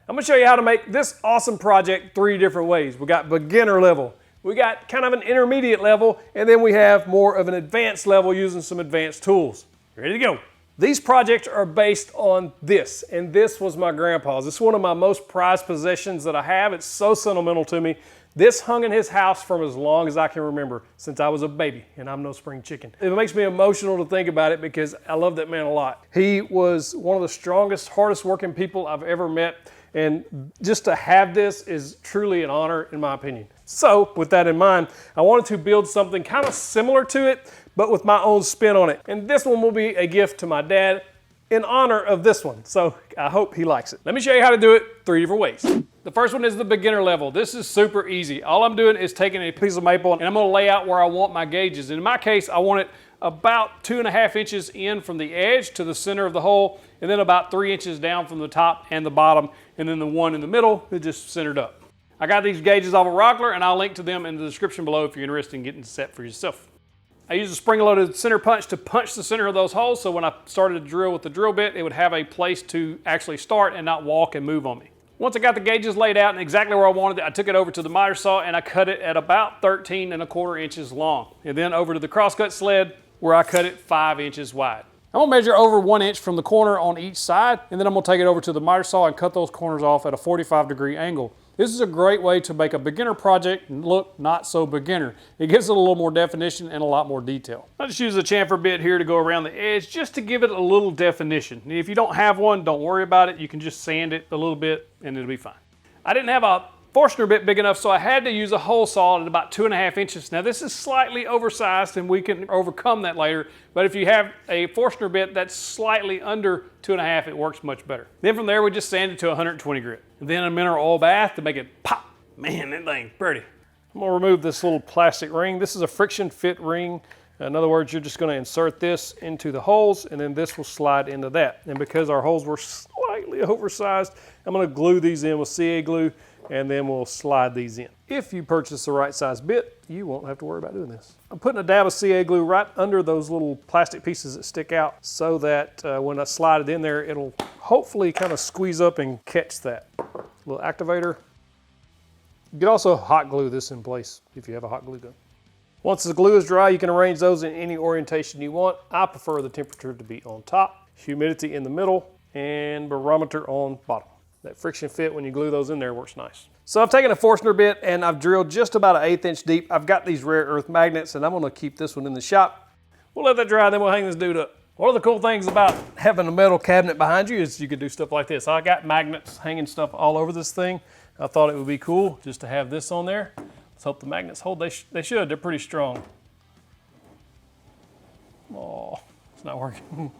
I'm gonna show you how to make this awesome project 3 different ways. We got beginner level, we got kind of an intermediate level, and then we have more of an advanced level using some advanced tools. Ready to go. These projects are based on this, and this was my grandpa's. This is one of my most prized possessions that I have. It's so sentimental to me. This hung in his house from as long as I can remember, since I was a baby, and I'm no spring chicken. It makes me emotional to think about it because I love that man a lot. He was one of the strongest, hardest working people I've ever met, and just to have this is truly an honor in my opinion. So with that in mind, I wanted to build something kind of similar to it, but with my own spin on it. And this one will be a gift to my dad in honor of this one. So I hope he likes it. Let me show you how to do it 3 different ways. The first one is the beginner level. This is super easy. All I'm doing is taking a piece of maple and I'm gonna lay out where I want my gauges. And in my case, I want it about 2.5 inches in from the edge to the center of the hole, and then about 3 inches down from the top and the bottom, and then the one in the middle is just centered up. I got these gauges off of Rockler, and I'll link to them in the description below if you're interested in getting set for yourself. I use a spring-loaded center punch to punch the center of those holes, so when I started to drill with the drill bit, it would have a place to actually start and not walk and move on me. Once I got the gauges laid out and exactly where I wanted it, I took it over to the miter saw and I cut it at about 13.25 inches long. And then over to the crosscut sled where I cut it 5 inches wide. I'm gonna measure over 1 inch from the corner on each side, and then I'm gonna take it over to the miter saw and cut those corners off at a 45-degree angle. This is a great way to make a beginner project look not so beginner. It gives it a little more definition and a lot more detail. I just use a chamfer bit here to go around the edge just to give it a little definition. And if you don't have one, don't worry about it. You can just sand it a little bit and it'll be fine. I didn't have a Forstner bit big enough, so I had to use a hole saw at about 2.5 inches. Now this is slightly oversized and we can overcome that later, but if you have a Forstner bit that's slightly under 2.5, it works much better. Then from there we just sand it to 120 grit. And then a mineral oil bath to make it pop. Man, that thing's pretty. I'm gonna remove this little plastic ring. This is a friction fit ring. In other words, you're just gonna insert this into the holes and then this will slide into that. And because our holes were slightly oversized, I'm gonna glue these in with CA glue, and then we'll slide these in. If you purchase the right size bit, you won't have to worry about doing this. I'm putting a dab of CA glue right under those little plastic pieces that stick out so that when I slide it in there, it'll hopefully kind of squeeze up and catch that. Little activator. You can also hot glue this in place if you have a hot glue gun. Once the glue is dry, you can arrange those in any orientation you want. I prefer the temperature to be on top, humidity in the middle, and barometer on bottom. That friction fit when you glue those in there works nice. So I've taken a Forstner bit and I've drilled just about 1/8 inch deep. I've got these rare earth magnets and I'm gonna keep this one in the shop. We'll let that dry, then we'll hang this dude up. One of the cool things about having a metal cabinet behind you is you can do stuff like this. I got magnets hanging stuff all over this thing. I thought it would be cool just to have this on there. Let's hope the magnets hold. They should, they're pretty strong. Oh, it's not working.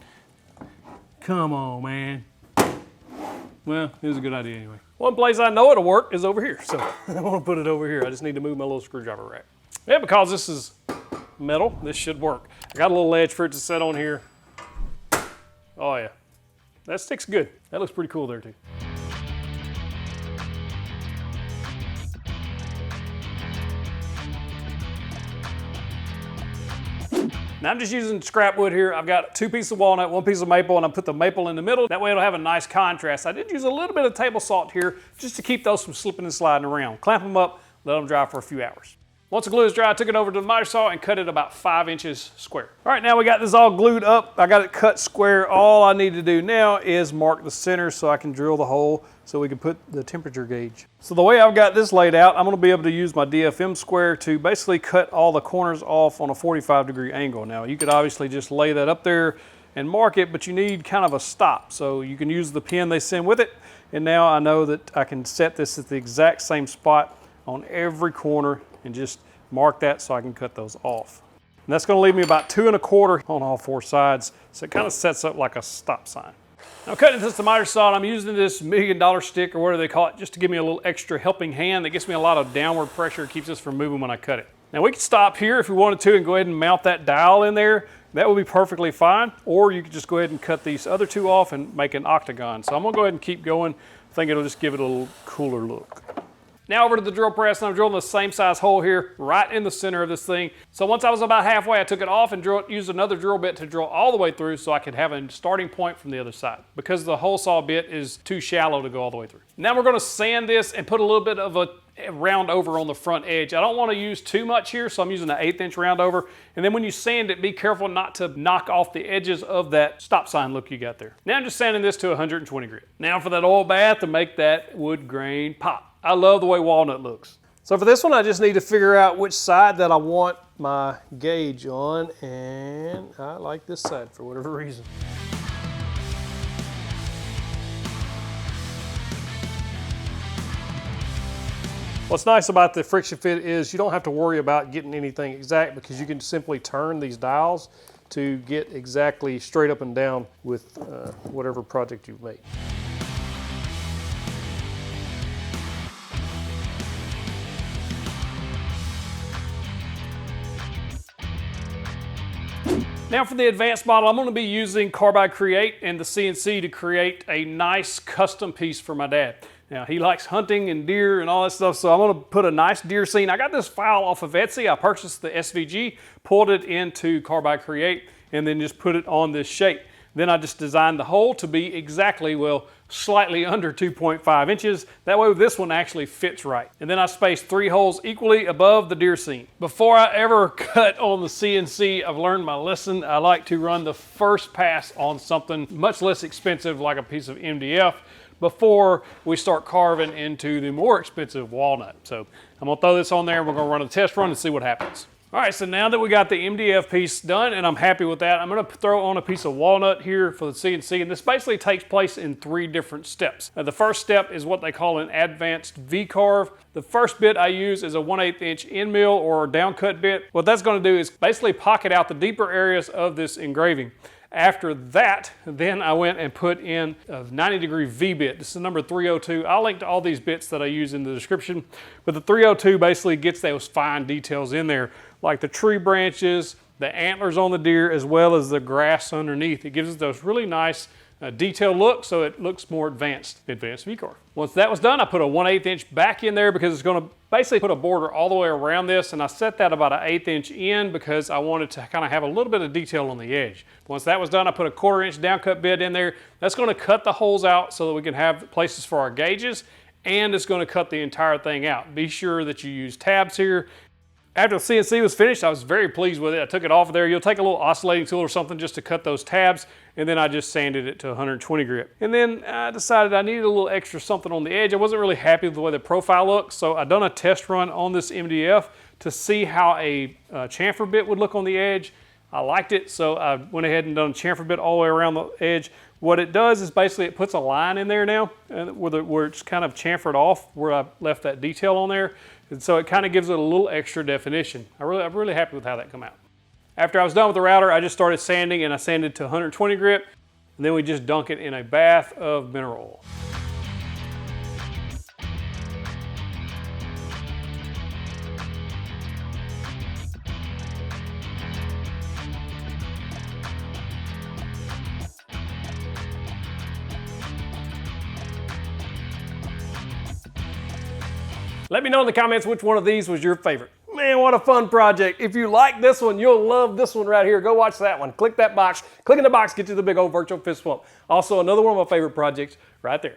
Come on, man. Well, it was a good idea anyway. One place I know it'll work is over here, so I'm gonna put it over here. I just need to move my little screwdriver rack. Yeah, because this is metal, this should work. I got a little ledge for it to set on here. Oh yeah, that sticks good. That looks pretty cool there too. Now I'm just using scrap wood here. I've got 2 pieces of walnut, 1 piece of maple, and I put the maple in the middle. That way it'll have a nice contrast. I did use a little bit of table salt here just to keep those from slipping and sliding around. Clamp them up, let them dry for a few hours. Once the glue is dry, I took it over to the miter saw and cut it about 5 inches square. All right, now we got this all glued up. I got it cut square. All I need to do now is mark the center so I can drill the hole so we can put the temperature gauge. So the way I've got this laid out, I'm gonna be able to use my DFM square to basically cut all the corners off on a 45-degree angle. Now you could obviously just lay that up there and mark it, but you need kind of a stop. So you can use the pin they send with it. And now I know that I can set this at the exact same spot on every corner and just mark that so I can cut those off. And that's gonna leave me about 2 1/4 on all 4 sides. So it kind of sets up like a stop sign. I'm cutting this to the miter saw and I'm using this $1 million stick or whatever they call it just to give me a little extra helping hand that gives me a lot of downward pressure, keeps this from moving when I cut it. Now we could stop here if we wanted to and go ahead and mount that dowel in there. That would be perfectly fine. Or you could just go ahead and cut these other 2 off and make an octagon. So I'm gonna go ahead and keep going. I think it'll just give it a little cooler look. Now over to the drill press, and I'm drilling the same size hole here right in the center of this thing. So once I was about halfway, I took it off and used another drill bit to drill all the way through so I could have a starting point from the other side, because the hole saw bit is too shallow to go all the way through. Now we're going to sand this and put a little bit of a round over on the front edge. I don't want to use too much here, so I'm using an 1/8 inch round over. And then when you sand it, be careful not to knock off the edges of that stop sign look you got there. Now I'm just sanding this to 120 grit. Now for that oil bath to make that wood grain pop. I love the way walnut looks. So for this one, I just need to figure out which side that I want my gauge on, and I like this side for whatever reason. What's nice about the friction fit is you don't have to worry about getting anything exact, because you can simply turn these dials to get exactly straight up and down with whatever project you've made. Now for the advanced model, I'm going to be using Carbide Create and the CNC to create a nice custom piece for my dad. Now he likes hunting and deer and all that stuff, so I'm going to put a nice deer scene. I got this file off of Etsy. I purchased the SVG, pulled it into Carbide Create, and then just put it on this shape. Then I just designed the hole to be exactly, well, slightly under 2.5 inches. That way this one actually fits right. And then I spaced 3 holes equally above the deer scene. Before I ever cut on the CNC, I've learned my lesson. I like to run the first pass on something much less expensive like a piece of MDF before we start carving into the more expensive walnut. So I'm gonna throw this on there, we're gonna run a test run and see what happens. All right, so now that we got the MDF piece done and I'm happy with that, I'm gonna throw on a piece of walnut here for the CNC, and this basically takes place in 3 different steps. Now, the first step is what they call an advanced V-carve. The first bit I use is a 1/8 inch end mill or down cut bit. What that's gonna do is basically pocket out the deeper areas of this engraving. After that, then I went and put in a 90-degree V-bit. This is number 302. I'll link to all these bits that I use in the description, but the 302 basically gets those fine details in there, like the tree branches, the antlers on the deer, as well as the grass underneath. It gives it those really nice detailed look, so it looks more advanced V-carve. Once that was done, I put a 1/8 inch back in there because it's going to basically put a border all the way around this, and I set that about an 1/8 inch in because I wanted to kind of have a little bit of detail on the edge. Once that was done, I put a 1/4 inch down cut bit in there. That's going to cut the holes out so that we can have places for our gauges, and it's going to cut the entire thing out. Be sure that you use tabs here. After the CNC was finished, I was very pleased with it. I took it off of there. You'll take a little oscillating tool or something just to cut those tabs, and then I just sanded it to 120 grit. And then I decided I needed a little extra something on the edge. I wasn't really happy with the way the profile looked, so I done a test run on this MDF to see how a chamfer bit would look on the edge. I liked it, so I went ahead and done a chamfer bit all the way around the edge. What it does is basically it puts a line in there now where it's kind of chamfered off where I left that detail on there. And so it kind of gives it a little extra definition. I'm really happy with how that came out. After I was done with the router, I just started sanding, and I sanded to 120 grit, and then we just dunk it in a bath of mineral oil. Let me know in the comments which one of these was your favorite. Man, what a fun project. If you like this one, you'll love this one right here. Go watch that one. Click that box. Click in the box, get you the big old virtual fist bump. Also, another one of my favorite projects right there.